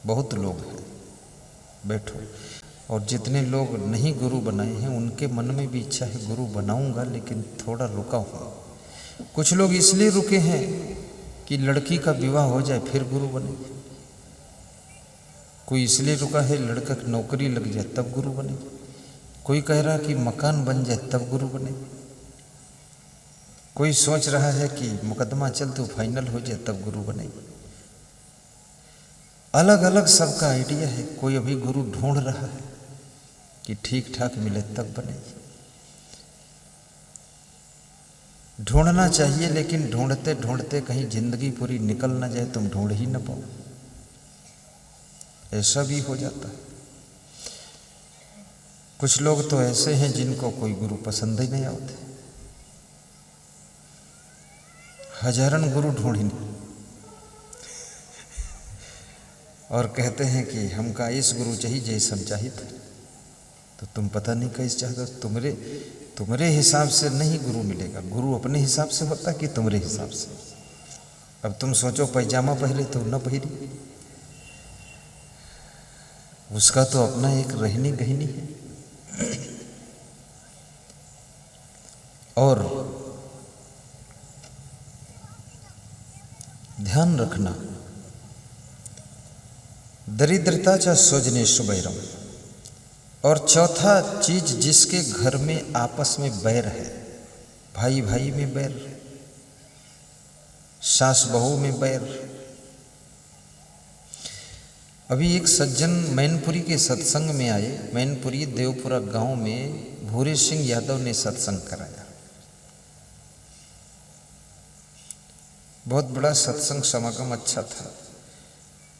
बहुत लोग हैं, बैठो। और जितने लोग नहीं गुरु बनाए हैं उनके मन में भी इच्छा है गुरु बनाऊंगा, लेकिन थोड़ा रुका हूँ। कुछ लोग इसलिए रुके हैं कि लड़की का विवाह हो जाए फिर गुरु बने। कोई इसलिए रुका है लड़का की नौकरी लग जाए तब गुरु बने। कोई कह रहा है कि मकान बन जाए तब गुरु बने। कोई सोच रहा है कि मुकदमा चल तो फाइनल हो जाए तब गुरु बने। अलग अलग सबका आइडिया है। कोई अभी गुरु ढूंढ रहा है कि ठीक ठाक मिले तब बने। ढूंढना चाहिए, लेकिन ढूंढते ढूंढते कहीं जिंदगी पूरी निकल ना जाए, तुम ढूंढ ही ना पाओ, ऐसा भी हो जाता है। कुछ लोग तो ऐसे हैं जिनको कोई गुरु पसंद ही नहीं आते, हजारन गुरु ढूंढेंगे और कहते हैं कि हमका इस गुरु चाहिए जैसा चाहिए था। तो तुम पता नहीं कैसे चाहते, तुम्हारे हिसाब से नहीं गुरु मिलेगा। गुरु अपने हिसाब से होता कि तुम्हारे हिसाब से। अब तुम सोचो पैजामा पहले तो न पहरी, उसका तो अपना एक रहनी गहनी है। और ध्यान रखना, दरिद्रता च सोजने सुबैरम। और चौथा चीज, जिसके घर में आपस में बैर है, भाई भाई में बैर, सास बहू में बैर। अभी एक सज्जन मैनपुरी के सत्संग में आए। मैनपुरी देवपुरा गांव में भूरे सिंह यादव ने सत्संग कराया। बहुत बड़ा सत्संग समागम अच्छा था।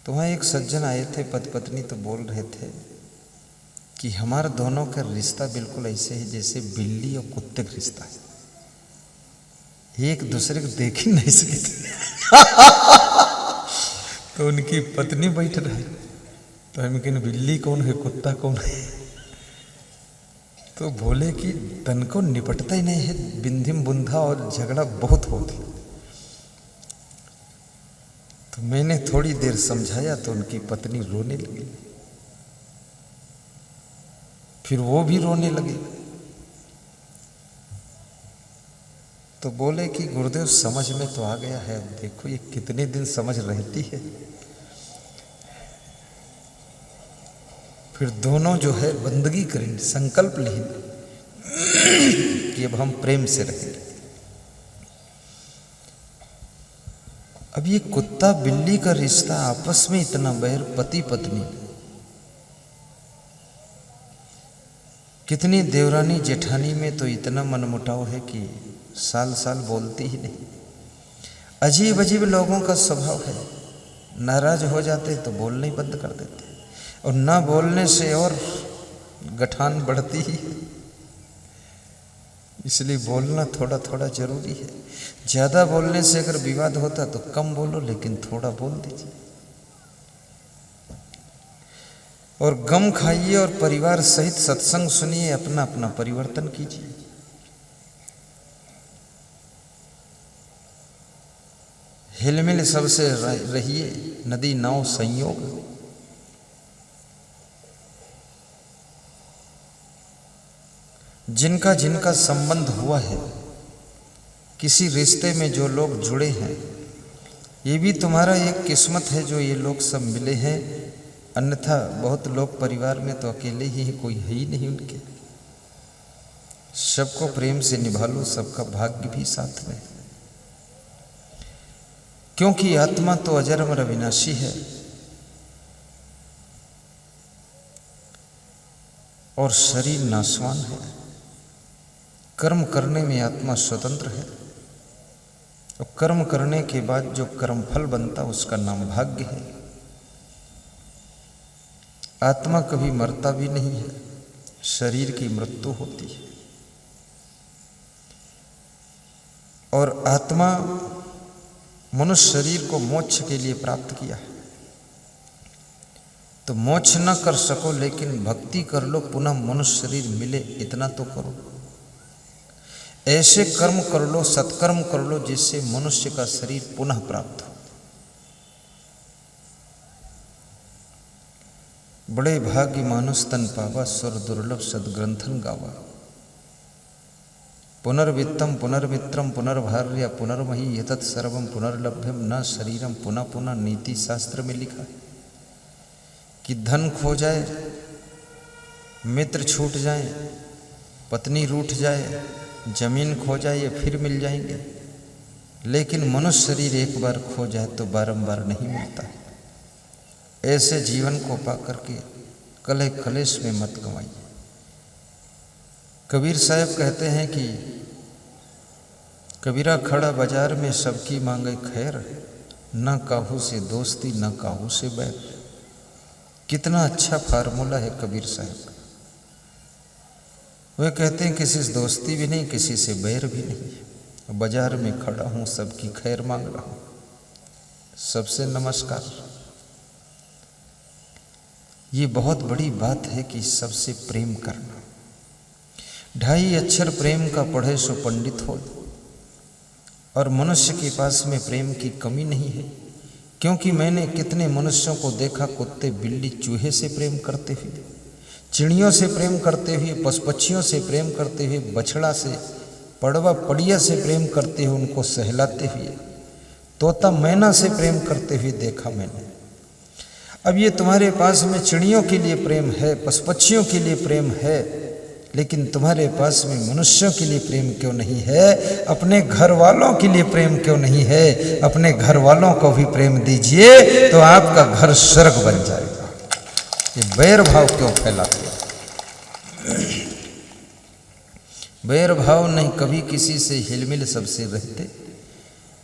तो वहाँ एक सज्जन आए थे, पति पत्नी, तो बोल रहे थे कि हमारे दोनों का रिश्ता बिल्कुल ऐसे है जैसे बिल्ली और कुत्ते का रिश्ता है, एक दूसरे को देख ही नहीं सकते। तो उनकी पत्नी बैठ रही, तो हम कहें बिल्ली कौन है कुत्ता कौन है। तो बोले कि तन को निपटता ही नहीं है, बिंधिम बुंधा और झगड़ा बहुत होती। तो मैंने थोड़ी देर समझाया तो उनकी पत्नी रोने लगी, फिर वो भी रोने लगे। तो बोले कि गुरुदेव समझ में तो आ गया है, देखो ये कितने दिन समझ रहती है। फिर दोनों जो है बंदगी करेंगे, संकल्प लेंगे कि अब हम प्रेम से रहेंगे। अब ये कुत्ता बिल्ली का रिश्ता, आपस में इतना बैर, पति पत्नी, कितनी देवरानी जेठानी में तो इतना मनमुटाव है कि साल साल बोलती ही नहीं। अजीब अजीब लोगों का स्वभाव है, नाराज हो जाते तो बोलना ही बंद कर देते, और ना बोलने से और गठान बढ़ती ही है। इसलिए बोलना थोड़ा थोड़ा जरूरी है। ज़्यादा बोलने से अगर विवाद होता तो कम बोलो, लेकिन थोड़ा बोल दीजिए। और गम खाइए और परिवार सहित सत्संग सुनिए, अपना अपना परिवर्तन कीजिए। हिलमिल सबसे रहिए, नदी नाव संयोग। जिनका जिनका संबंध हुआ है, किसी रिश्ते में जो लोग जुड़े हैं, ये भी तुम्हारा एक किस्मत है जो ये लोग सब मिले हैं। अन्यथा बहुत लोग परिवार में तो अकेले ही हैं, कोई है ही नहीं उनके। सबको प्रेम से निभा लो, सबका भाग्य भी साथ में, क्योंकि आत्मा तो अजर अमर अविनाशी है और शरीर नाशवान है। कर्म करने में आत्मा स्वतंत्र है, और कर्म करने के बाद जो कर्म फल बनता उसका नाम भाग्य है। आत्मा कभी मरता भी नहीं है, शरीर की मृत्यु होती है। और आत्मा मनुष्य शरीर को मोक्ष के लिए प्राप्त किया है। तो मोक्ष न कर सको लेकिन भक्ति कर लो, पुनः मनुष्य शरीर मिले, इतना तो करो। ऐसे कर्म कर लो, सत्कर्म कर लो, जिससे मनुष्य का शरीर पुनः प्राप्त हो। बड़े भाग्य मानुष तन पावा, स्वर दुर्लभ सदग्रंथन गावा। पुनर्वित्तम पुनर्मित्रम पुनर्भार्य पुनर्मही यतत् सर्वम पुनर्लभ्यम न शरीरम पुनः पुनः। नीति शास्त्र में लिखा है कि धन खो जाए, मित्र छूट जाए, पत्नी रूठ जाए, जमीन खो जाए, ये फिर मिल जाएंगे, लेकिन मनुष्य शरीर एक बार खो जाए तो बारंबार नहीं मिलता है। ऐसे जीवन को पाकर के कलह कलेश में मत गंवाइए। कबीर साहब कहते हैं कि कबीरा खड़ा बाजार में सबकी मांगे खैर, न काहू से दोस्ती न काहू से बैर। कितना अच्छा फार्मूला है कबीर साहब का। वे कहते हैं किसी से दोस्ती भी नहीं, किसी से बैर भी नहीं, बाजार में खड़ा हूँ, सबकी खैर मांग रहा हूँ, सबसे नमस्कार। ये बहुत बड़ी बात है कि सबसे प्रेम करना। 2.5 अक्षर प्रेम का पढ़े सो पंडित हो। और मनुष्य के पास में प्रेम की कमी नहीं है, क्योंकि मैंने कितने मनुष्यों को देखा कुत्ते बिल्ली चूहे से प्रेम करते हुए, चिड़ियों से प्रेम करते हुए, पशु पक्षियों से प्रेम करते हुए, बछड़ा से, पड़वा पड़िया से प्रेम करते हुए, उनको सहलाते हुए, तोता मैना से प्रेम करते हुए देखा मैंने। अब ये तुम्हारे पास में चिड़ियों के लिए प्रेम है, पशु पक्षियों के लिए प्रेम है, लेकिन तुम्हारे पास में मनुष्यों के लिए प्रेम क्यों नहीं है? अपने घर वालों के लिए प्रेम क्यों नहीं है? अपने घर वालों को भी प्रेम दीजिए तो आपका घर स्वर्ग बन जाएगा। ये बैर भाव क्यों फैलाते हो? बैर भाव नहीं, कभी किसी से हिलमिल सबसे रहते,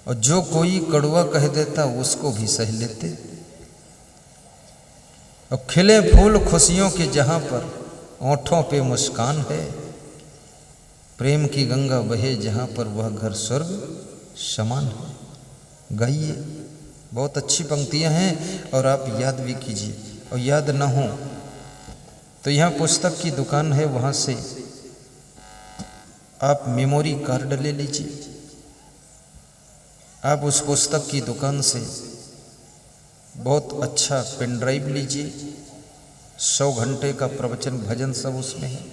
और जो कोई कड़वा कह देता उसको भी सह लेते। और खिले फूल खुशियों के जहां पर ओंठों पे मुस्कान है, प्रेम की गंगा बहे जहां पर वह घर स्वर्ग समान है। गाइए, बहुत अच्छी पंक्तियां हैं और आप याद भी कीजिए। और याद ना हो तो यहाँ पुस्तक की दुकान है, वहाँ से आप मेमोरी कार्ड ले लीजिए। आप उस पुस्तक की दुकान से बहुत अच्छा पेन ड्राइव लीजिए, 100 घंटे का प्रवचन भजन सब उसमें है।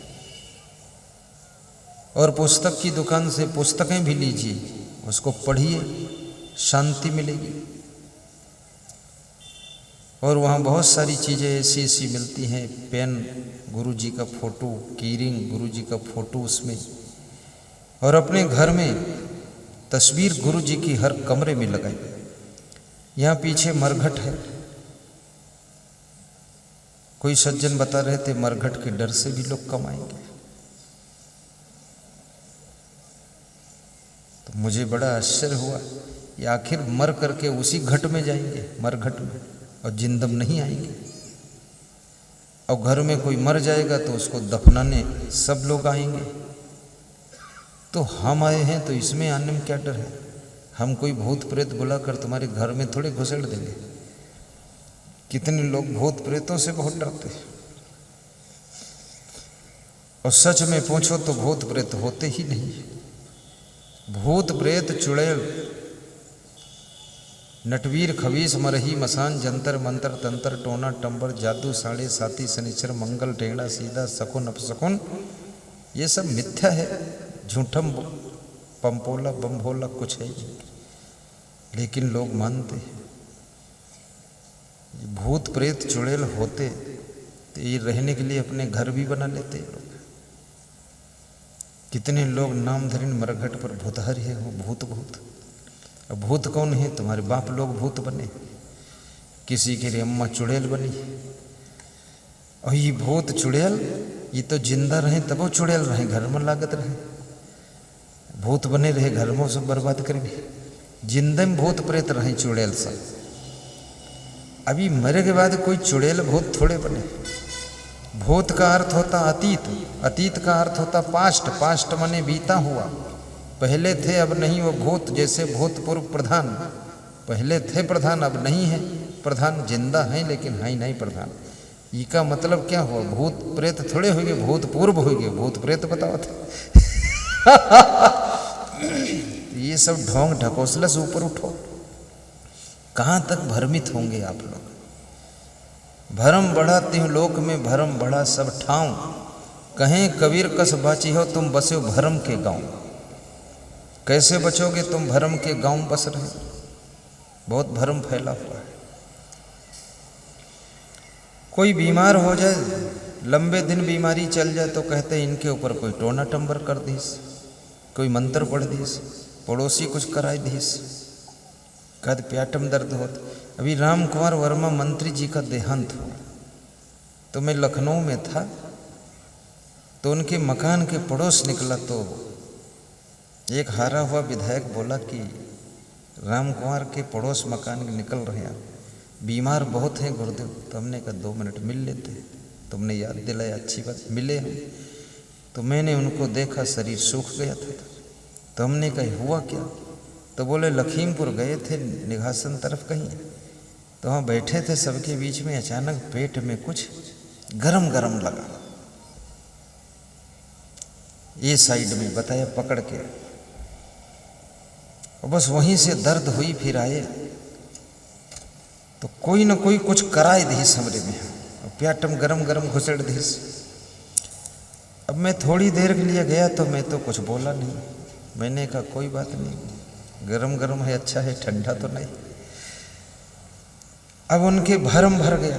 और पुस्तक की दुकान से पुस्तकें भी लीजिए, उसको पढ़िए, शांति मिलेगी। और वहाँ बहुत सारी चीज़ें ऐसी ऐसी मिलती हैं, पेन गुरु जी का फोटो, कीरिंग गुरु जी का फोटो उसमें, और अपने घर में तस्वीर गुरु जी की हर कमरे में लगाई। यहाँ पीछे मरघट है, कोई सज्जन बता रहे थे मरघट के डर से भी लोग कमाएंगे। तो मुझे बड़ा आश्चर्य हुआ, ये आखिर मर करके उसी घट में जाएंगे, मरघट में, और जिंदम नहीं आएंगे। और घर में कोई मर जाएगा तो उसको दफनाने सब लोग आएंगे। तो हम आए हैं तो इसमें आने में क्या डर है? हम कोई भूत प्रेत बुलाकर तुम्हारे घर में थोड़े घुसेड़ देंगे। कितने लोग भूत प्रेतों से बहुत डरते हैं, और सच में पूछो तो भूत प्रेत होते ही नहीं। भूत प्रेत चुड़ैल नटवीर खबीस मरही मसान जंतर मंतर तंत्र टोना टंबर जादू साड़े साथी शनिचर मंगल टेढ़ा सीधा सकुन अपसकुन, ये सब मिथ्या है, झूठम पंपोला बम्भोला कुछ है नहीं, लेकिन लोग मानते हैं। भूत प्रेत चुड़ैल होते तो ये रहने के लिए अपने घर भी बना लेते लोग। कितने लोग नाम धरीन मरघट पर भूतहरि है, वो भूत भूत। अब भूत कौन है? तुम्हारे बाप लोग भूत बने, किसी के लिए अम्मा चुड़ैल बनी। और ये भूत चुड़ैल ये तो जिंदा रहे तब वो चुड़ैल रहे, घर में लागत रहे। भूत बने रहे घर में सब बर्बाद करेंगे। जिंदे में भूत प्रेत रहे चुड़ैल सब। अभी मरे के बाद कोई चुड़ैल भूत थोड़े बने। भूत का अर्थ होता अतीत, अतीत का अर्थ होता पास्ट, पास्ट माने बीता हुआ। पहले थे अब नहीं वो भूत, जैसे भूतपूर्व प्रधान, पहले थे प्रधान अब नहीं है प्रधान, जिंदा हैं लेकिन है नहीं प्रधान। ये का मतलब क्या हुआ? भूत प्रेत थोड़े हो गए, भूतपूर्व हो गए, भूत प्रेत बताओ थे। ये सब ढोंग ढकोसला से ऊपर उठो। कहाँ तक भ्रमित होंगे आप लोग? भरम बढ़ा त्यों लोक में भरम बढ़ा सब ठाऊं, कहें कबीर कस बाची हो तुम बसे भरम के गांव। कैसे बचोगे तुम भरम के गांव बस रहे, बहुत भरम फैला हुआ है। कोई बीमार हो जाए, लंबे दिन बीमारी चल जाए तो कहते हैं इनके ऊपर कोई टोना टंबर कर दीस, कोई मंत्र पढ़ दीस, पड़ोसी कुछ कराई दीस, कद प्याटम दर्द होता। अभी राम कुमार वर्मा मंत्री जी का देहांत हुआ तो मैं लखनऊ में था, तो उनके मकान के पड़ोस निकला तो एक हारा हुआ विधायक बोला कि राम कुमार के पड़ोस मकान के निकल रहे हैं, बीमार बहुत हैं गुरुदेव। तो हमने कहा 2 मिनट मिल लेते, तुमने याद दिलाया, अच्छी बात, मिले हम। तो मैंने उनको देखा, शरीर सूख गया था। तो हमने कहा हुआ क्या? तो बोले लखीमपुर गए थे निघासन तरफ कहीं, तो वहाँ बैठे थे सबके बीच में, अचानक पेट में कुछ गरम गरम लगा, ये साइड में बताया पकड़ के, और बस वहीं से दर्द हुई। फिर आए तो कोई ना कोई कुछ कराए दीस हमरे में, प्याटम गरम गरम घुसड़ दीस। अब मैं थोड़ी देर के लिए गया तो मैं तो कुछ बोला नहीं, मैंने कहा कोई बात नहीं, गरम गरम है, अच्छा है, ठंडा तो नहीं। अब उनके भरम भर गया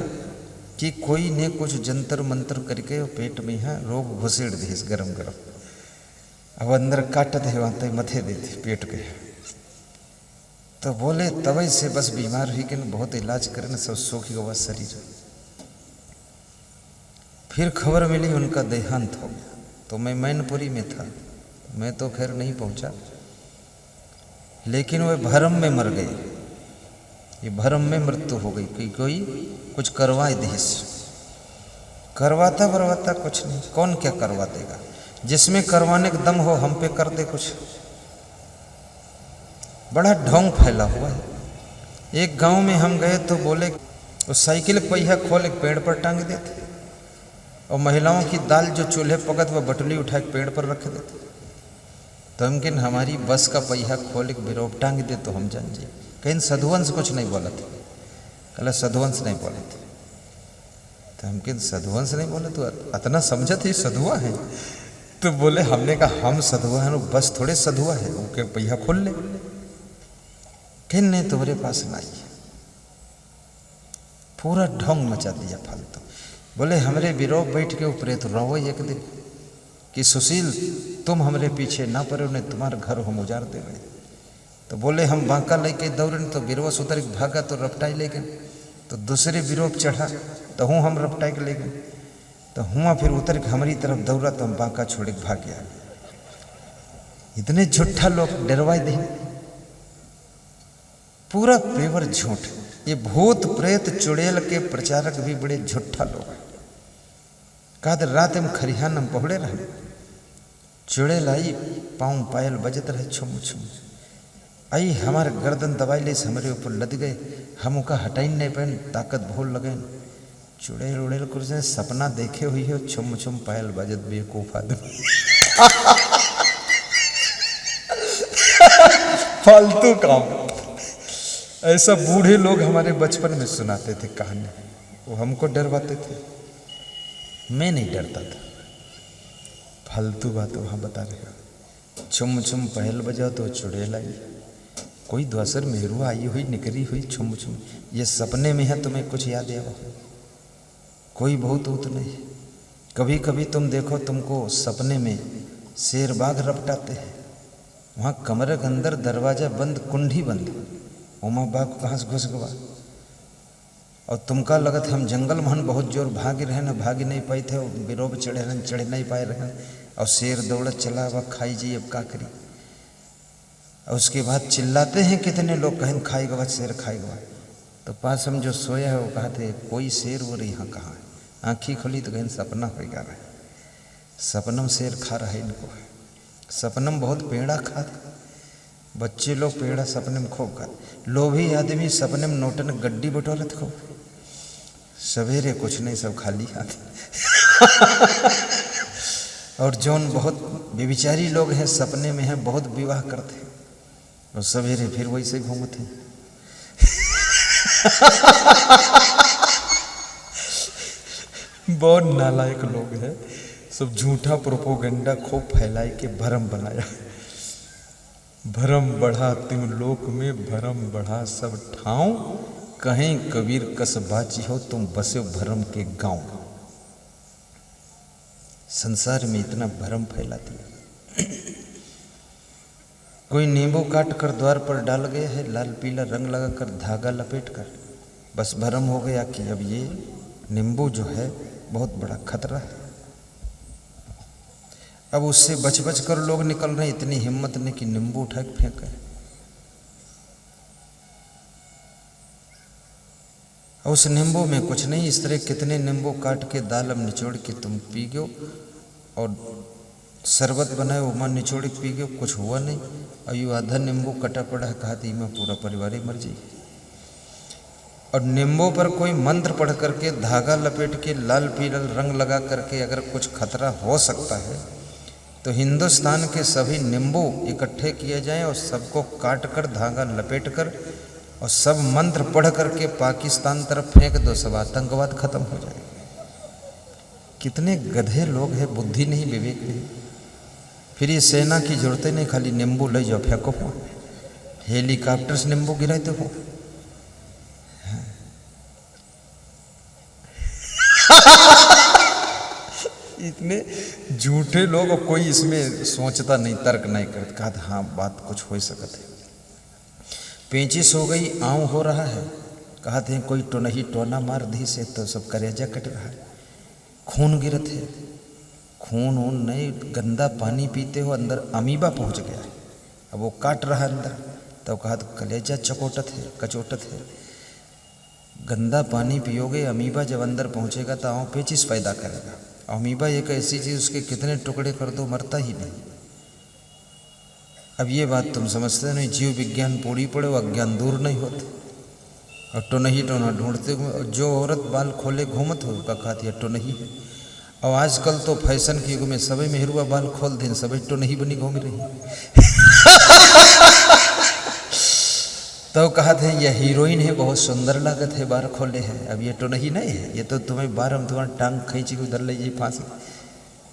कि कोई ने कुछ जंतर मंत्र करके पेट में यहाँ रोग घुसेड़ दीस गरम गरम। अब अंदर काटत है वहाँ तक मथे देते पेट के। तो बोले तवई से बस बीमार हुई कि बहुत इलाज करें, सब सूख गया शरीर। फिर खबर मिली उनका देहांत हो गया। तो मैं मैनपुरी में था, मैं तो खैर नहीं पहुंचा, लेकिन वे भरम में मर गए। ये भरम में मृत्यु हो गई कि कोई कुछ करवाए देश, करवाता बरवाता कुछ नहीं, कौन क्या करवा देगा? जिसमें करवाने का दम हो हम पे कर दे कुछ। बड़ा ढोंग फैला हुआ है। एक गांव में हम गए तो बोले उस साइकिल पहिया खोल एक पेड़ पर टांग देते, और महिलाओं की दाल जो चूल्हे पकत वह बटुली उठा के पेड़ पर रख देते। तो हम किन हमारी बस का पहिया खोल एक बिरोप टांग दे तो हम जान जाए। कहीं साधुवंश कुछ नहीं बोला था, कल साधुवंश नहीं बोले थे। तो हम किन साधुवंश नहीं बोले तो इतना समझा थे सधुआ है। तो बोले, हमने कहा हम सधुआ है, बस थोड़े सधुआ है, उनके पहिया खोल ले। किन ने तुम्हारे पास ना आई, पूरा ढोंग मचा दिया फालतू। बोले हमरे बिरोप बैठ के ऊपर तो रहो एक दिन कि सुशील तुम हमरे पीछे ना पड़े, उन्हें तुम्हारा घर हम उजाड़ दे गए। तो बोले हम बांका लेके दौड़न तो बिरोस उतर भागा तो रपटाई ले गए। तो दूसरे बिरोप चढ़ा तो हूँ हम रपटाई के ले गए। तो हुआ फिर उतर के हमारी तरफ दौड़ा तो हम बांका छोड़ के भाग गया। इतने झूठा लोग डरवाए दे, पूरा पेवर झूठ। ये भूत प्रेत चुड़ैल के प्रचारक भी बड़े झूठा लोग हैं। काद रात में खरिहान हम पहुड़े रहे, चुड़ैल आई, पाँव पायल बजत रहे छुम छुम, आई हमारे गर्दन दबाई ले हमारे ऊपर लद गए। हम उनका हटाई नहीं पाए, ताकत भूल लगे। चुड़ैल उड़ैल कुछ सपना देखे हुई हो, छुम छुम पायल बजत बेवकूफ आदमी। फालतू काम। ऐसा बूढ़े लोग हमारे बचपन में सुनाते थे कहानी, वो हमको डरवाते थे, मैं नहीं डरता था। फालतू बात वहाँ बता रहे। छुम छुम पहल बजा तो चुड़ैल आई, कोई द्वासर मेहरुआ आई हुई निकली हुई छुम छुम। ये सपने में है तुम्हें कुछ याद आया, कोई बहुत ऊत नहीं। कभी कभी तुम देखो तुमको सपने में शेर बाघ रपटाते हैं, वहाँ कमरे के अंदर दरवाजा बंद, कुंडी बंद, उमा बाघ कहाँ से घुस गवा। और तुमका लगत हम जंगल में बहुत जोर भागे रहे न, भागे नहीं पाए थे, बिरोब चढ़े रहन, चढ़ नहीं पाए रहन, और शेर दौड़त चला हुआ खाई जी अब का करी। और उसके बाद चिल्लाते हैं कितने लोग, कहें खाएगा शेर खाएगा। तो पास हम जो सोया है वो कहते कोई शेर वो यहाँ कहाँ है। आँखी खुली तो कहें सपना हो गया है, सपनम शेर खा रहा है इनको। सपनम बहुत पेड़ा खा, बच्चे लोग पेड़ा सपने में खूब खाते। लोभी आदमी सपने में नोटन गड्डी बटोरत खूब, सवेरे कुछ नहीं सब खाली आते। और जौन बहुत बेविचारी लोग हैं सपने में हैं, बहुत विवाह करते हैं, और सवेरे फिर वैसे घूमते हैं। बहुत नालायक लोग हैं, सब झूठा प्रोपोगंडा खूब फैलाए के भरम बनाया। भरम बढ़ा तुम लोक में, भरम बढ़ा सब ठाव, कहें कबीर कस बाची हो तुम बसे भरम के गांव। संसार में इतना भरम फैला दिया। कोई नींबू काट कर द्वार पर डाल गया है, लाल पीला रंग लगाकर धागा लपेट कर, बस भरम हो गया कि अब ये नींबू जो है बहुत बड़ा खतरा है। अब उससे बच बच कर लोग निकल रहे हैं, इतनी हिम्मत नहीं कि नींबू उठा के फेंके। उस नींबू में कुछ नहीं, इस तरह कितने नींबू काट के दालम निचोड़ के तुम पी गयो और शरबत बनाए उमा निचोड़ के पी गयो, कुछ हुआ नहीं। और यू आधा नींबू कटा पड़ा है, कहा थी मैं पूरा परिवार ही मर जाए। और नींबू पर कोई मंत्र पढ़ करके धागा लपेट के लाल पीला रंग लगा करके अगर कुछ खतरा हो सकता है तो हिंदुस्तान के सभी नींबू इकट्ठे किए जाएं और सबको काट कर धागा लपेट कर और सब मंत्र पढ़ करके पाकिस्तान तरफ फेंक दो, सब आतंकवाद खत्म हो जाए। कितने गधे लोग हैं, बुद्धि नहीं विवेक नहीं। फिर ये सेना की जरूरत नहीं, खाली नींबू ले जाओ फेंको, हेलीकॉप्टर से नींबू गिराए तो हो। इतने झूठे लोग, कोई इसमें सोचता नहीं, तर्क नहीं करता। कहा था हाँ बात कुछ हो सकता है। पेंचिस हो गई, आँव हो रहा है, कहा थे कोई टोनही टोना मार दी से तो सब करेजा कट रहा है, खून गिरत है। खून ऊन नहीं, गंदा पानी पीते हो अंदर अमीबा पहुंच गया है, अब वो काट रहा है अंदर। तो कहा तो कलेजा चकोटत है, कचोटत है। गंदा पानी पियोगे, अमीबा जब अंदर पहुंचेगा तो आँव पेचिस पैदा करेगा। अमीबा एक ऐसी चीज, उसके कितने टुकड़े कर दो मरता ही नहीं। अब ये बात तुम समझते नहीं, जीव विज्ञान पूरी पड़े वो अज्ञान दूर नहीं होते। और टोनही टोना ढूंढते, जो औरत बाल खोले घूमत हो का खाती है टोनही है। और आजकल तो फैशन के युग में सभी मेहरुआ बाल खोल दें, सभी टोनही बनी घूम रही। तो कहा थे यह हीरोइन है, बहुत सुंदर लागत है, बाल खोले है। अब ये टोनही नहीं है, ये तो तुम्हें बार हम तुम्हारा टांग खींची के उधर ले जाइए फांसी।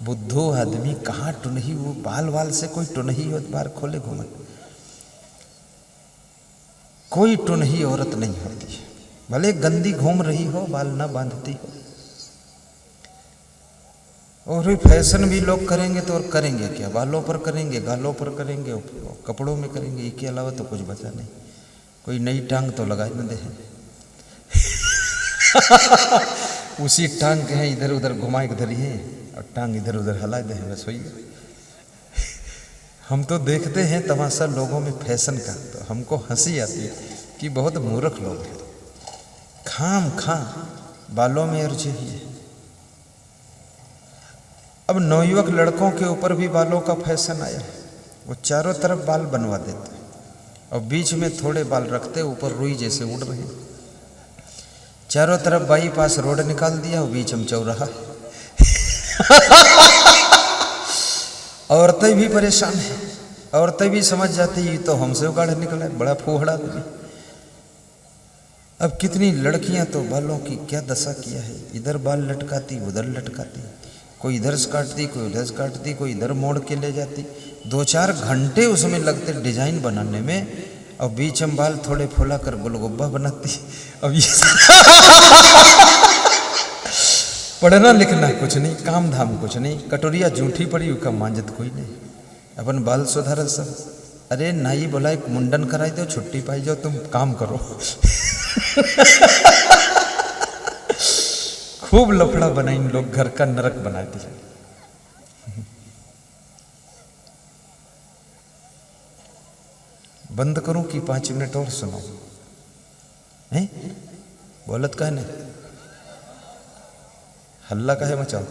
बुद्धू आदमी कहाँ टुनही, वो बाल वाल से कोई टुनही हो बार खोले घूमन। कोई टुनही औरत नहीं होती है, भले गंदी घूम रही हो, बाल ना बांधती हो। और फैशन भी लोग करेंगे तो और करेंगे क्या, बालों पर करेंगे, गालों पर करेंगे, कपड़ों में करेंगे, इसके अलावा तो कुछ बचा नहीं। कोई नई टांग तो लगा न दे। उसी टांग के हैं इधर उधर घुमाए इधर ही और टांग इधर उधर हिला दे, बस वही। हम तो देखते हैं तमाशा लोगों में फैशन का, तो हमको हंसी आती है कि बहुत मूर्ख लोग हैं। खाम खां बालों में अर्जी है। अब नवयुवक लड़कों के ऊपर भी बालों का फैशन आया है, वो चारों तरफ बाल बनवा देते और बीच में थोड़े बाल रखते, ऊपर रुई जैसे उड़ रहे। चारों तरफ बाईपास रोड निकाल दिया और बीच में चौराहा। औरतें भी परेशान है, औरतें भी समझ जाती ये तो हमसे उगाड़ निकला है, बड़ा फूहड़ा आदमी। अब कितनी लड़कियां तो बालों की क्या दशा किया है, इधर बाल लटकाती उधर लटकाती, कोई इधर से काटती कोई उधर से काटती, कोई इधर मोड़ के ले जाती। 2-4 घंटे उसमें लगते डिजाइन बनाने में, और बीच में बाल थोड़े फुला कर गोलगप्पा बनाती। अब ये पढ़ना लिखना कुछ नहीं, काम धाम कुछ नहीं, कटोरिया जूठी पड़ी उसका मांजत कोई नहीं, अपन बाल सुधार सब। अरे नाई बोला एक मुंडन कराई दो, छुट्टी पाई जाओ, तुम काम करो। खूब लफड़ा बना, इन लोग घर का नरक बना दिया। बंद करूं कि 5 मिनट और सुनो? हैं बोलत का है नहीं, हल्ला का है मचाओ।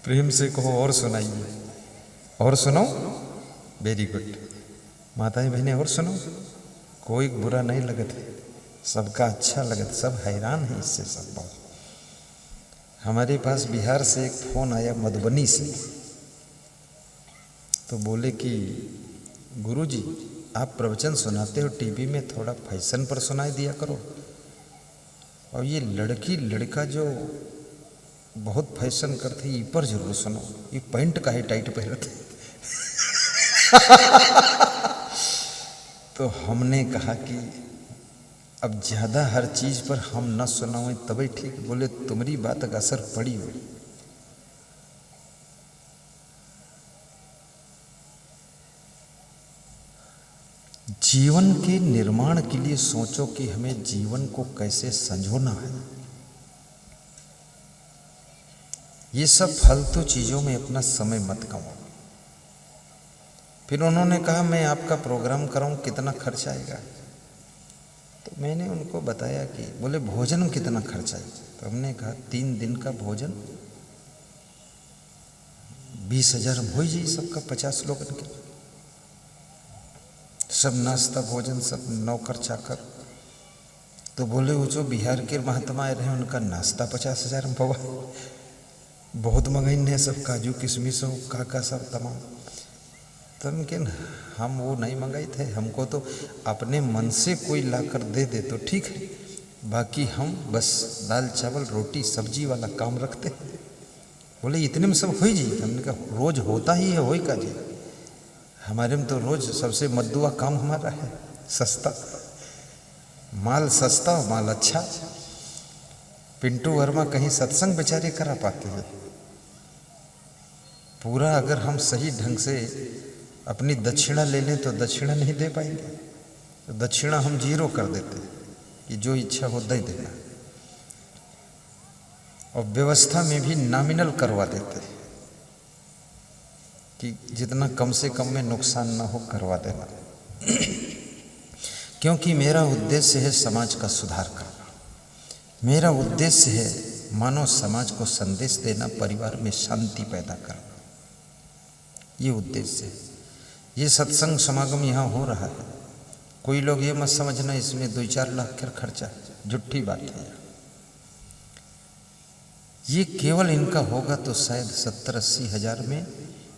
प्रेम से कहो और सुनाइए, और सुनो। वेरी गुड माताएं बहनें, और सुनो। कोई बुरा नहीं लगत है, सबका अच्छा लगत, सब हैरान है इससे सब बहुत। हमारे पास बिहार से एक फोन आया मधुबनी से, तो बोले कि गुरुजी आप प्रवचन सुनाते हो टीवी में, थोड़ा फैशन पर सुनाई दिया करो। और ये लड़की लड़का जो बहुत फैशन करते, ये पर जरूर सुनो, ये पैंट का ही टाइट पहनते। तो हमने कहा कि अब ज़्यादा हर चीज़ पर हम न सुनाओ तभी ठीक। बोले तुम्हारी बात का असर पड़ी हो। जीवन के निर्माण के लिए सोचो कि हमें जीवन को कैसे संजोना है। ये सब फालतू चीज़ों में अपना समय मत गवाओ। फिर उन्होंने कहा मैं आपका प्रोग्राम कराऊं, कितना खर्च आएगा? तो मैंने उनको बताया कि बोले भोजन में कितना खर्च आएगा? तो हमने कहा 3 दिन का भोजन 20,000 हो जाए सबका, 50 लोगों के, सब नाश्ता भोजन, सब नौकर चाकर। तो बोले वो जो बिहार के महात्मा आए रहे उनका नाश्ता 50,000 में पवा, बहुत महंगाई है, सब काजू किशमिश हो काका सब तमाम। तो हम वो नहीं मंगाए थे, हमको तो अपने मन से कोई लाकर दे दे तो ठीक है, बाकी हम बस दाल चावल रोटी सब्जी वाला काम रखते। बोले इतने में सब हो ही जी? हमने कहा रोज होता ही है, हो ही का जी, हमारे में तो रोज सबसे मद्दुआ काम हमारा है, सस्ता माल, सस्ता माल अच्छा। पिंटू वर्मा कहीं सत्संग बेचारे करा पाते हैं पूरा? अगर हम सही ढंग से अपनी दक्षिणा ले लें तो दक्षिणा नहीं दे पाएंगे, तो दक्षिणा हम 0 कर देते कि जो इच्छा हो दे देना, और व्यवस्था में भी नॉमिनल करवा देते कि जितना कम से कम में नुकसान ना हो करवा देना। क्योंकि मेरा उद्देश्य है समाज का सुधार करना, मेरा उद्देश्य है मानव समाज को संदेश देना, परिवार में शांति पैदा करना, ये उद्देश्य है। ये सत्संग समागम यहाँ हो रहा है, कोई लोग ये मत समझना इसमें 2-4 लाख का खर्चा, झूठी बात है। ये केवल इनका होगा तो शायद 70-80 हज़ार में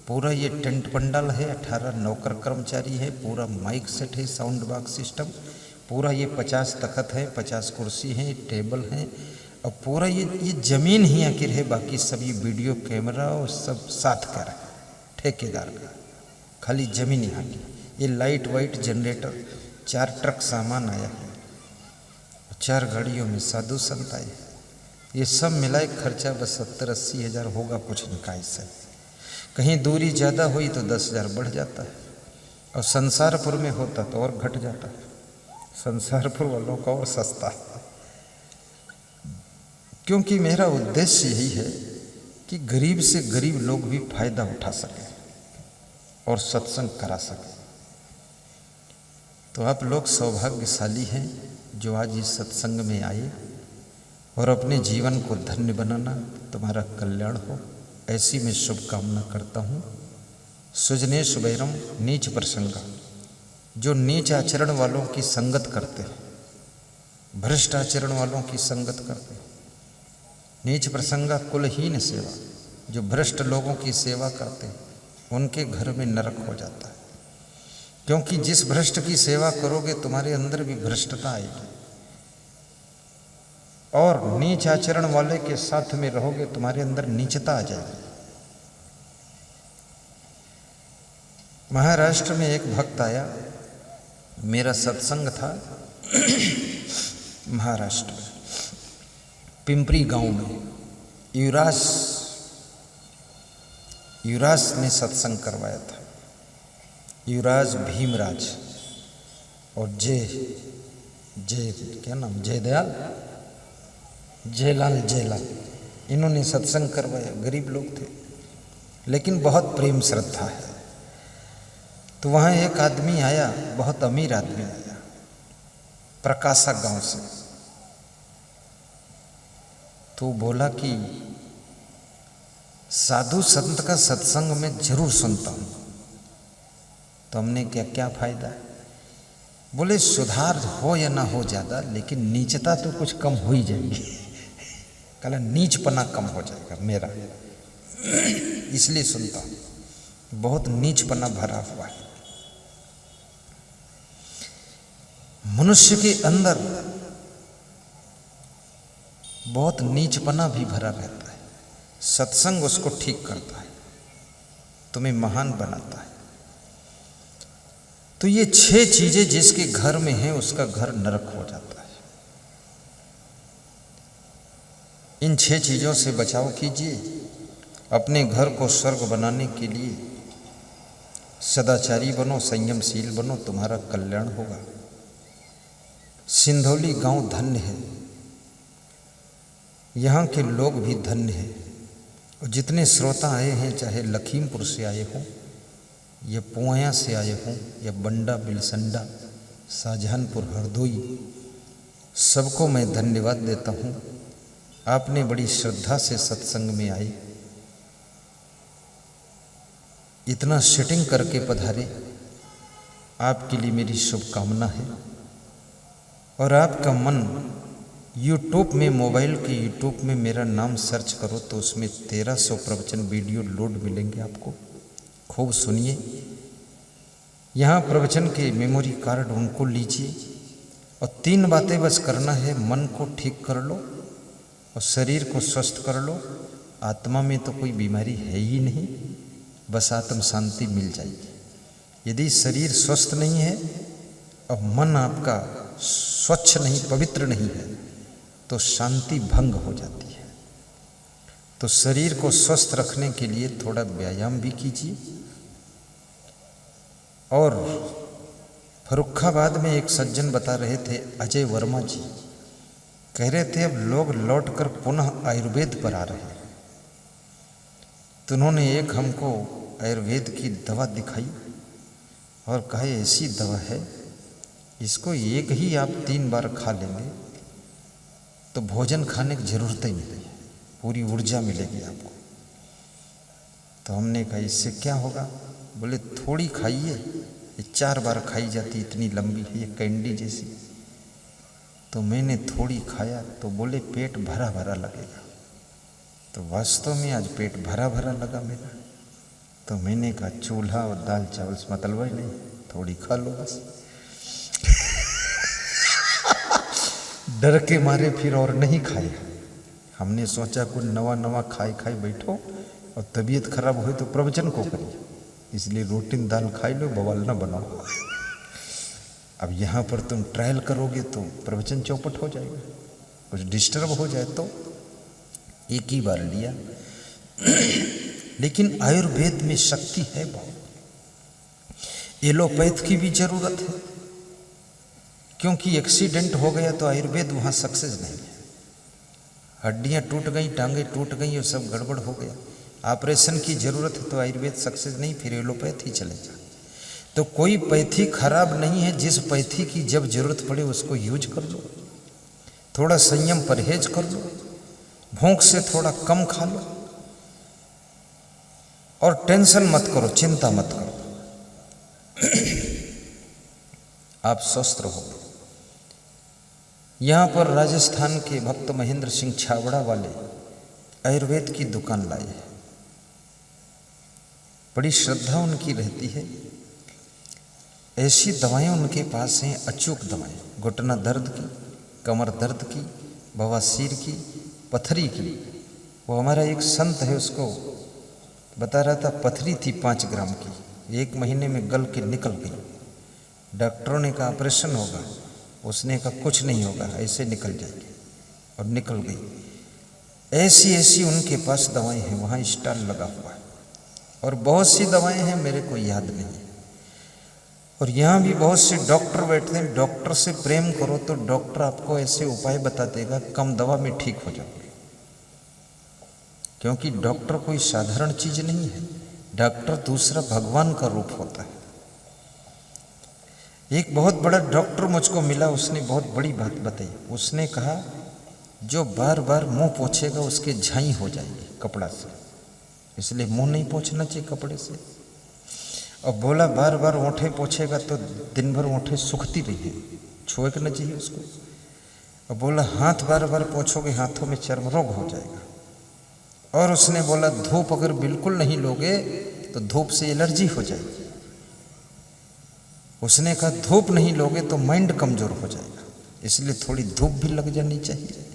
पूरा ये टेंट पंडाल है, 18 नौकर कर्मचारी है, पूरा माइक सेट है, साउंड बॉक्स सिस्टम, पूरा ये 50 तख्त है, 50 कुर्सी है, टेबल है, और पूरा ये जमीन ही आखिर है, बाकी सभी वीडियो कैमरा और सब साथ का है, ठेकेदार का, खाली जमीन यहाँ की। ये लाइट वाइट जनरेटर, 4 ट्रक सामान आया है, 4 गाड़ियों में साधु संत आए, ये सब मिलाए खर्चा बस 70-80 हज़ार होगा, कुछ निकाय से। कहीं दूरी ज़्यादा हुई तो 10,000 बढ़ जाता है, और संसारपुर में होता तो और घट जाता है, संसारपुर वालों का और सस्ता है। क्योंकि मेरा उद्देश्य यही है कि गरीब से गरीब लोग भी फायदा उठा सकें और सत्संग करा सकें। तो आप लोग सौभाग्यशाली हैं जो आज इस सत्संग में आए, और अपने जीवन को धन्य बनाना, तुम्हारा कल्याण हो, ऐसी मैं शुभकामना करता हूँ। सुजने सुबैरम नीच प्रसंगा, जो नीच आचरण वालों की संगत करते हैं, भ्रष्ट आचरण वालों की संगत करते हैं, नीच प्रसंगा कुलहीन सेवा, जो भ्रष्ट लोगों की सेवा करते हैं उनके घर में नरक हो जाता है। क्योंकि जिस भ्रष्ट की सेवा करोगे तुम्हारे अंदर भी भ्रष्टता आएगी, और नीच आचरण वाले के साथ में रहोगे तुम्हारे अंदर नीचता आ जाएगी। महाराष्ट्र में एक भक्त आया, मेरा सत्संग था महाराष्ट्र में, पिंपरी गांव में, युवराज ने सत्संग करवाया था, युवराज भीमराज और जय क्या नाम, जयलाल, इन्होंने सत्संग करवाया। गरीब लोग थे लेकिन बहुत प्रेम श्रद्धा है। तो वहाँ एक आदमी आया, बहुत अमीर आदमी आया, प्रकाशा गांव से। तो बोला कि साधु संत का सत्संग में जरूर सुनता हूँ। तो हमने क्या फ़ायदा? बोले सुधार हो या ना हो ज़्यादा, लेकिन नीचता तो कुछ कम हो ही जाएगी। कल नीचपना कम हो जाएगा मेरा, इसलिए सुनता हूँ, बहुत नीचपना भरा हुआ है। मनुष्य के अंदर बहुत नीचपना भी भरा रहता है। सत्संग उसको ठीक करता है, तुम्हें महान बनाता है। तो ये 6 चीजें जिसके घर में हैं उसका घर नरक हो जाता है। इन 6 चीजों से बचाव कीजिए। अपने घर को स्वर्ग बनाने के लिए सदाचारी बनो, संयमशील बनो, तुम्हारा कल्याण होगा। सिंधौली गांव धन्य है, यहाँ के लोग भी धन्य हैं। और जितने श्रोता आए हैं, चाहे लखीमपुर से आए हों या पुआया से आए हों या बंडा, बिलसंडा, शाहजहानपुर, हरदोई, सबको मैं धन्यवाद देता हूँ। आपने बड़ी श्रद्धा से सत्संग में आए, इतना सेटिंग करके पधारे, आपके लिए मेरी शुभकामना है। और आपका मन यूट्यूब में, मोबाइल के यूट्यूब में मेरा नाम सर्च करो तो उसमें 1300 प्रवचन वीडियो लोड मिलेंगे आपको। खूब सुनिए। यहाँ प्रवचन के मेमोरी कार्ड उनको लीजिए और 3 बातें बस करना है। मन को ठीक कर लो और शरीर को स्वस्थ कर लो। आत्मा में तो कोई बीमारी है ही नहीं, बस आत्म शांति मिल जाएगी। यदि शरीर स्वस्थ नहीं है और मन आपका स्वच्छ नहीं, पवित्र नहीं है, तो शांति भंग हो जाती है। तो शरीर को स्वस्थ रखने के लिए थोड़ा व्यायाम भी कीजिए। और फर्रुखाबाद में एक सज्जन बता रहे थे, अजय वर्मा जी कह रहे थे अब लोग लौटकर पुनः आयुर्वेद पर आ रहे हैं। तो उन्होंने एक हमको आयुर्वेद की दवा दिखाई और कहा ऐसी दवा है, इसको एक ही आप 3 बार खा लेंगे तो भोजन खाने की जरूरत ही नहीं, पूरी ऊर्जा मिलेगी आपको। तो हमने कहा इससे क्या होगा? बोले थोड़ी खाइए, ये 4 बार खाई जाती, इतनी लंबी है, ये कैंडी जैसी। तो मैंने थोड़ी खाया तो बोले पेट भरा भरा लगेगा। तो वास्तव में आज पेट भरा भरा लगा मेरा। तो मैंने कहा चूल्हा और दाल चावल से मतलब ही नहीं, थोड़ी खा लो बस। डर के मारे फिर और नहीं खाए। हमने सोचा कुछ नवा नवा खाए खाए बैठो और तबीयत खराब हो तो प्रवचन को करिए, इसलिए रोटी दाल खाई लो, बवाल ना बनाओ। अब यहाँ पर तुम ट्रायल करोगे तो प्रवचन चौपट हो जाएगा, कुछ डिस्टर्ब हो जाए तो। एक ही बार लिया। लेकिन आयुर्वेद में शक्ति है बहुत। एलोपैथ की भी जरूरत है, क्योंकि एक्सीडेंट हो गया तो आयुर्वेद वहाँ सक्सेस नहीं है। हड्डियाँ टूट गई, टांगें टूट गई और सब गड़बड़ हो गया, ऑपरेशन की जरूरत है तो आयुर्वेद सक्सेस नहीं, फिर एलोपैथ ही चलेगा। तो कोई पैथी खराब नहीं है, जिस पैथी की जब जरूरत पड़े उसको यूज कर लो। थोड़ा संयम परहेज कर लो, भूख से थोड़ा कम खा लो और टेंशन मत करो, चिंता मत करो। आप स्वस्थ रहो। यहाँ पर राजस्थान के भक्त महेंद्र सिंह छाबड़ा वाले आयुर्वेद की दुकान लाए हैं। बड़ी श्रद्धा उनकी रहती है। ऐसी दवाएं उनके पास हैं, अचूक दवाएं, घुटना दर्द की, कमर दर्द की, बवासीर की, पथरी की। वो हमारा एक संत है, उसको बता रहा था पथरी थी 5 ग्राम की, 1 महीने में गल के निकल गई। डॉक्टरों ने कहा ऑपरेशन होगा, उसने कहा कुछ नहीं होगा, ऐसे निकल जाएगी, और निकल गई। ऐसी ऐसी उनके पास दवाएं हैं, वहाँ स्टॉल लगा हुआ है और बहुत सी दवाएं हैं, मेरे को याद नहीं। और यहाँ भी बहुत से डॉक्टर बैठते हैं। डॉक्टर से प्रेम करो तो डॉक्टर आपको ऐसे उपाय बता देगा, कम दवा में ठीक हो जाओगे। क्योंकि डॉक्टर कोई साधारण चीज नहीं है, डॉक्टर दूसरा भगवान का रूप होता है। एक बहुत बड़ा डॉक्टर मुझको मिला, उसने बहुत बड़ी बात बताई। उसने कहा जो बार बार मुंह पोंछेगा उसके झाई हो जाएगी कपड़ा से, इसलिए मुंह नहीं पोंछना चाहिए कपड़े से। और बोला बार बार ओंठे पोंछेगा तो दिन भर ओंठे सूखती रही, छुएना चाहिए उसको। और बोला हाथ बार बार पोंछोगे हाथों में चर्म रोग हो जाएगा। और उसने बोला धूप अगर बिल्कुल नहीं लोगे तो धूप से एलर्जी हो जाएगी। उसने कहा धूप नहीं लोगे तो माइंड कमजोर हो जाएगा, इसलिए थोड़ी धूप भी लग जानी चाहिए।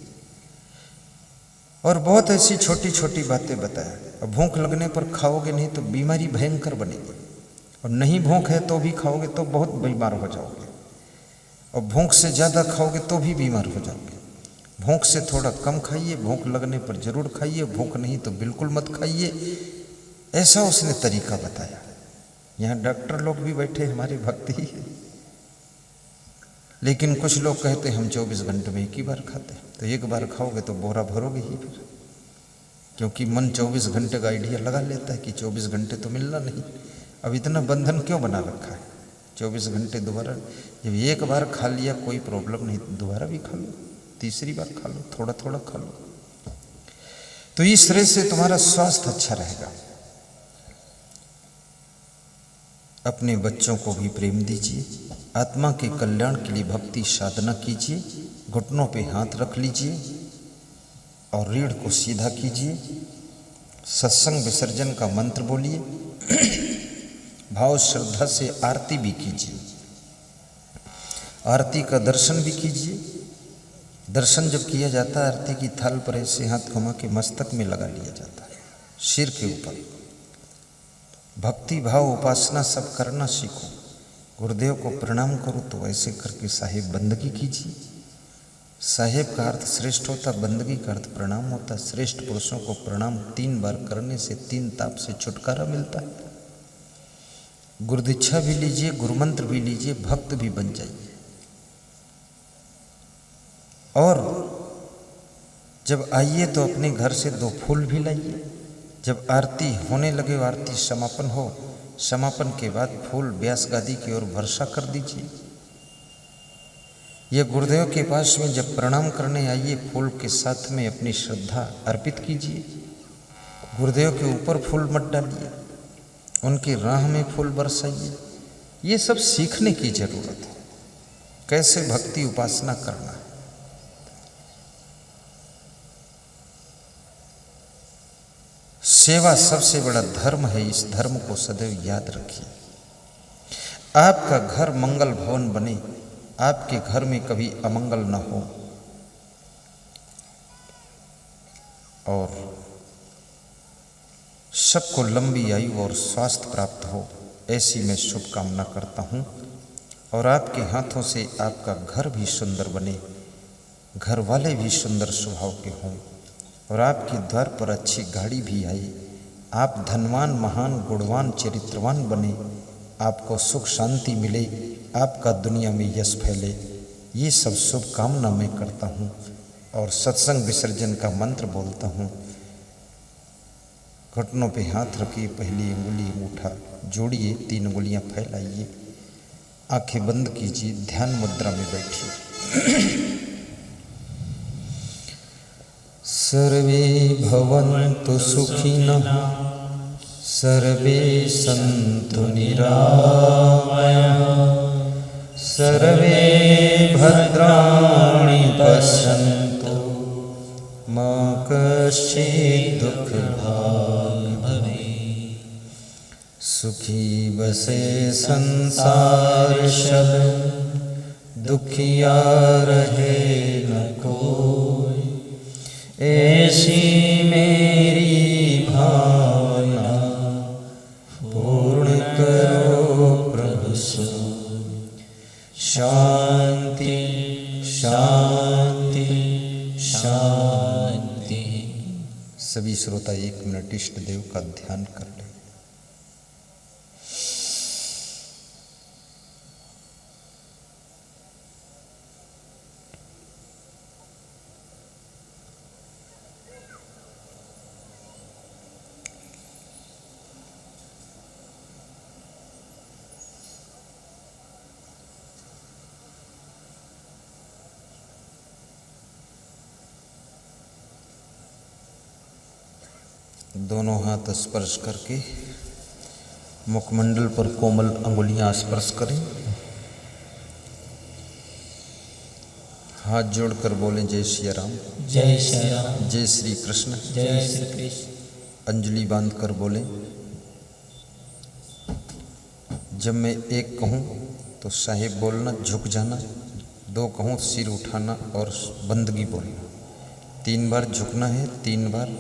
और बहुत ऐसी छोटी छोटी बातें बताया। और भूख लगने पर खाओगे नहीं तो बीमारी भयंकर बनेगी, और नहीं भूख है तो भी खाओगे तो बहुत बीमार हो जाओगे, और भूख से ज़्यादा खाओगे तो भी बीमार हो जाओगे। भूख से थोड़ा कम खाइए, भूख लगने पर जरूर खाइए, भूख नहीं तो बिल्कुल मत खाइए। ऐसा उसने तरीका बताया। यहाँ डॉक्टर लोग भी बैठे हमारे भक्त ही है, लेकिन कुछ लोग कहते हम 24 घंटे में एक ही बार खाते हैं। तो एक बार खाओगे तो बोरा भरोगे ही फिर, क्योंकि मन 24 घंटे का आइडिया लगा लेता है कि 24 घंटे तो मिलना नहीं। अब इतना बंधन क्यों बना रखा है? 24 घंटे दोबारा, जब एक बार खा लिया कोई प्रॉब्लम नहीं, दोबारा भी खा लो, तीसरी बार खा लो, थोड़ा थोड़ा खा लो। तो इस तरह से तुम्हारा स्वास्थ्य अच्छा रहेगा। अपने बच्चों को भी प्रेम दीजिए, आत्मा के कल्याण के लिए भक्ति साधना कीजिए, घुटनों पे हाथ रख लीजिए और रीढ़ को सीधा कीजिए। सत्संग विसर्जन का मंत्र बोलिए, भाव श्रद्धा से आरती भी कीजिए, आरती का दर्शन भी कीजिए। दर्शन जब किया जाता है, आरती की थाल पर ऐसे हाथ घुमा के मस्तक में लगा लिया जाता है, सिर के ऊपर। भक्ति भाव उपासना सब करना सीखो। गुरुदेव को प्रणाम करो तो ऐसे करके साहेब बंदगी कीजिए। साहेब का अर्थ श्रेष्ठ होता, बंदगी का अर्थ प्रणाम होता। श्रेष्ठ पुरुषों को प्रणाम 3 बार करने से 3 ताप से छुटकारा मिलता है। गुरुदीक्षा भी लीजिए, गुरुमंत्र भी लीजिए, भक्त भी बन जाइए। और जब आइए तो अपने घर से 2 फूल भी लाइए। जब आरती होने लगे, आरती समापन हो, समापन के बाद फूल व्यास गादी की ओर वर्षा कर दीजिए। यह गुरुदेव के पास में जब प्रणाम करने आइए, फूल के साथ में अपनी श्रद्धा अर्पित कीजिए। गुरुदेव के ऊपर फूल मत डालिए, उनकी राह में फूल बरसाइए। ये सब सीखने की जरूरत है, कैसे भक्ति उपासना करना है। सेवा सबसे बड़ा धर्म है, इस धर्म को सदैव याद रखिए। आपका घर मंगल भवन बने, आपके घर में कभी अमंगल न हो, और सबको लंबी आयु और स्वास्थ्य प्राप्त हो, ऐसी मैं शुभकामना करता हूँ। और आपके हाथों से आपका घर भी सुंदर बने, घर वाले भी सुंदर स्वभाव के हों, और आपके द्वार पर अच्छी गाड़ी भी आए। आप धनवान, महान, गुणवान, चरित्रवान बने, आपको सुख शांति मिले, आपका दुनिया में यश फैले। ये सब शुभकामना मैं करता हूँ और सत्संग विसर्जन का मंत्र बोलता हूँ। घुटनों पे हाथ रखिए, पहली उंगली अंगूठा जोड़िए, 3 उंगलियाँ फैलाइए, आंखें बंद कीजिए, ध्यान मुद्रा में बैठिए। सर्वे भवन्तु सुखिनः, सर्वे सन्तु निरामयाः, सर्वे भद्राणि पश्यन्तु, मा कश्चित् दुःखभाग् भवेत्। सुखी बसे संसार शब, दुखिया रहे न कोई। ऐसी मेरी भावना पूर्ण करो प्रभु सोई। शांति शांति शांति। सभी श्रोता 1 मिनट इष्ट देव का ध्यान कर लें। दोनों हाथ स्पर्श करके मुखमंडल पर कोमल अंगुलियां स्पर्श करें। हाथ जोड़कर बोलें, जय श्री राम, जय श्री राम, जय श्री कृष्ण, जय श्री कृष्ण। अंजलि बांधकर बोलें। जब मैं 1 कहूँ तो साहेब बोलना, झुक जाना। 2 कहूँ सिर उठाना और बंदगी बोलना। 3 बार झुकना है, 3 बार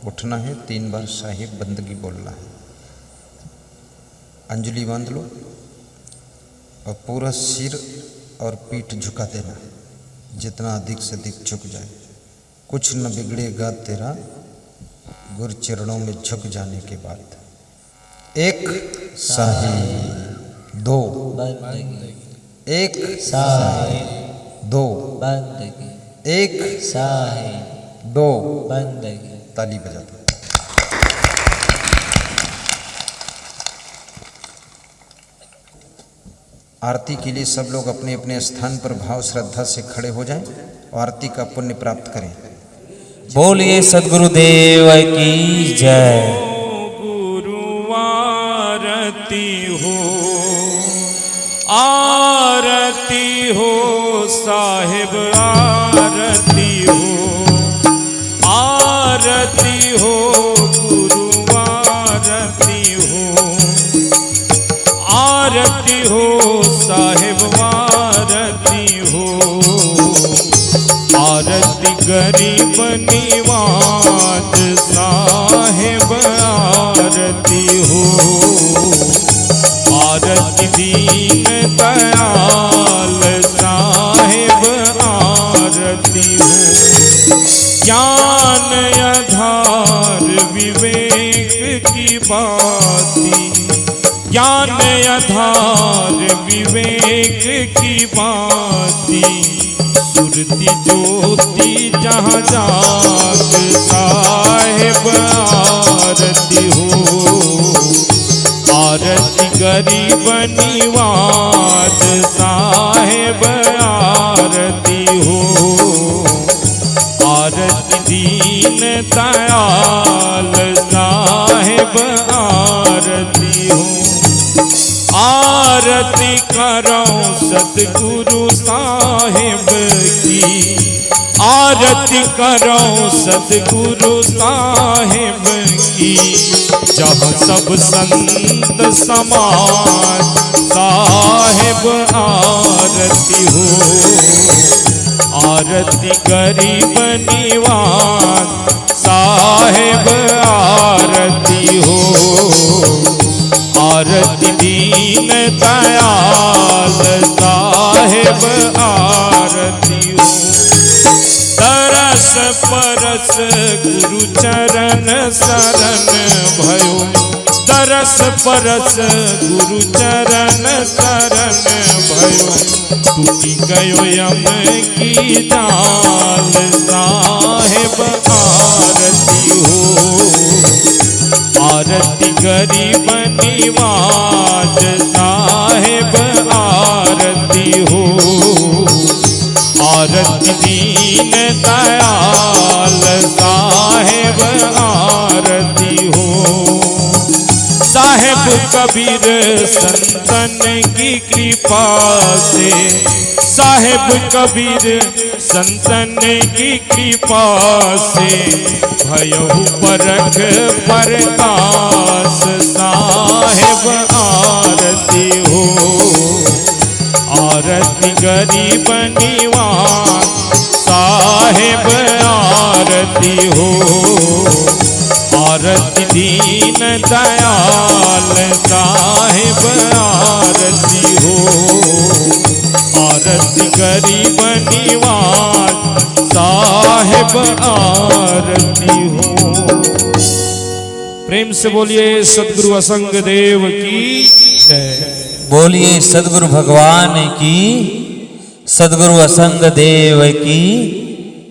उठना है, 3 बार साहिब बंदगी बोलना है। अंजलि बांध लो और पूरा सिर और पीठ झुका देना, जितना अधिक से अधिक झुक जाए। कुछ न बिगड़ेगा तेरा गुरु चरणों में झुक जाने के बाद। 1 साहिब, 2 बंदगी, 1 साहिब 2 बंदगी, 1 साहिब 2 बंदगी। ताली बजा दो। आरती के लिए सब लोग अपने अपने स्थान पर भाव श्रद्धा से खड़े हो जाएं और आरती का पुण्य प्राप्त करें। बोलिए सद्गुरुदेव की जय। गुरु आरती हो, आरती हो साहिब, आरती हो, आरती हो गुरु, आरती हो, आरती हो साहिब, आरती हो, आरती गरीब निवाज साहिब, आरती हो, आरती दीन दयाल साहिब, आरती हो, ज्ञान आधार विवेक की बाती, ज्ञान आधार विवेक की बाती, सुरती ज्योति जहाँ जाग साहिब, आरती हो, आरती गरीब निवाज साहिब, आरती हो, आरती दीन दयाल साहिब, आरती हो, आरती करो सतगुरु साहिब की, आरती करो सतगुरु साहिब की, जहाँ सब संत समाज साहिब, आरती हो, आरती गरीब निवाज साहिब, आरती हो, आरती दीन दयाल साहिब, आरती हो, तरस परस गुरु चरण शरण भयो, तरस परस गुरु चरण शरण भयो, टूटी गयो यम की जाल साहिब, आरती हो, आरती गरीब निवाज साहिब, आरती हो, आरती दीन दयाल साहिब, आरती हो, साहिब कबीर संतन की कृपा से, साहिब कबीर संतन की कृपा से, भयहु परख प्रकाश साहिब, आरती हो, आरती गरीब निवाज साहिब, आरती हो, आरती दीन दयाल साहिब, आरती हो, आरती गरीब निवाज साहिब, आरती हो। प्रेम से बोलिए सद्गुरु असंग देव की जय। बोलिए सद्गुरु भगवान की, सद्गुरु असंग देव की